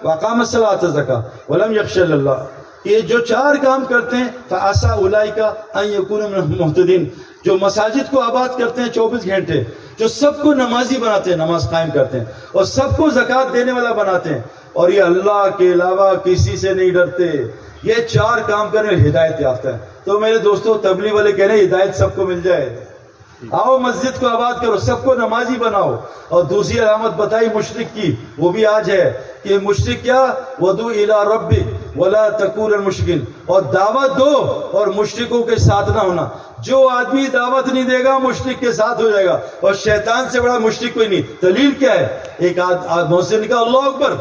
وَأَقَامَ الصَّلَاةَ وَزَكَّاةَ وَلَمْ يَخْشَ إِلَّا اللَّهَ، یہ جو چار کام کرتے ہیں فَعَسَىٰ أُولَٰئِکَ أَن يَكُونُوا مِنَ الْمُهْتَدِينَ، جو مساجد کو آباد کرتے ہیں 24 گھنٹے، جو سب کو نمازی بناتے ہیں، نماز قائم کرتے ہیں، اور سب کو زکوٰۃ دینے والا بناتے ہیں، اور یہ اللہ کے علاوہ کسی سے نہیں ڈرتے، یہ چار کام کرنے ہدایت یافتہ ہے۔ تو میرے دوستو، تبلیغ والے کہہ رہے ہیں ہدایت سب کو مل جائے، آؤ مسجد کو آباد کرو، سب کو نمازی بناؤ۔ اور دوسری علامت بتائی مشرک کی، وہ بھی آج ہے کہ مشرک کیا، وَدُعُ إِلَىٰ رَبِّكَ وَلَا تَكُونَ الْمُشْرِكِينَ، اور دعوت دو اور مشرکوں کے ساتھ نہ ہونا۔ جو آدمی دعوت نہیں دے گا مشرک کے ساتھ ہو جائے گا، اور شیطان سے بڑا مشرک کوئی نہیں۔ دلیل کیا ہے؟ ایک مؤذن نے کہا اللہ اکبر،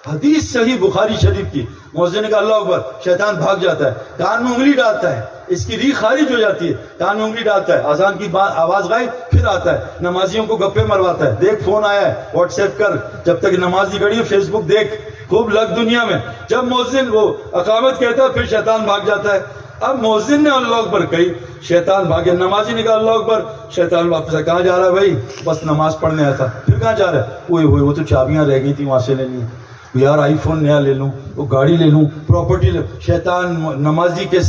حدیث صحیح بخاری شریف کی، مؤذن نے کہا اللہ اکبر، شیطان بھاگ جاتا ہے، کان میں انگلی ڈالتا ہے، اس کی ریح خارج ہو جاتی ہے، کان میں انگلی ڈالتا ہے، اذان کی آواز غائب، پھر آتا ہے، نمازیوں کو گپے مرواتا ہے، دیکھ فون آیا ہے واٹس ایپ کر، جب تک نماز نہیں کھڑی ہے فیس بک دیکھ، خوب لگ دنیا میں۔ جب مؤذن وہ اقامت کہتا ہے پھر شیطان بھاگ جاتا ہے۔ اب مؤذن نے اللہ اکبر کہی، شیطان بھاگے، نمازی نے کہا اللہ اکبر، شیطان واپس آیا، کہاں جا رہا ہے بھائی؟ بس نماز پڑھنے آیا تھا۔ پھر کہاں جا رہا ہے؟ اوئے ہوئے وہ تو چابیاں رہ گئی تھی وہاں سے لینی ہے، یار آئی فون نیا لے لوں، وہ گاڑی لے لوں، پراپرٹی لے۔ شیطان نمازی کے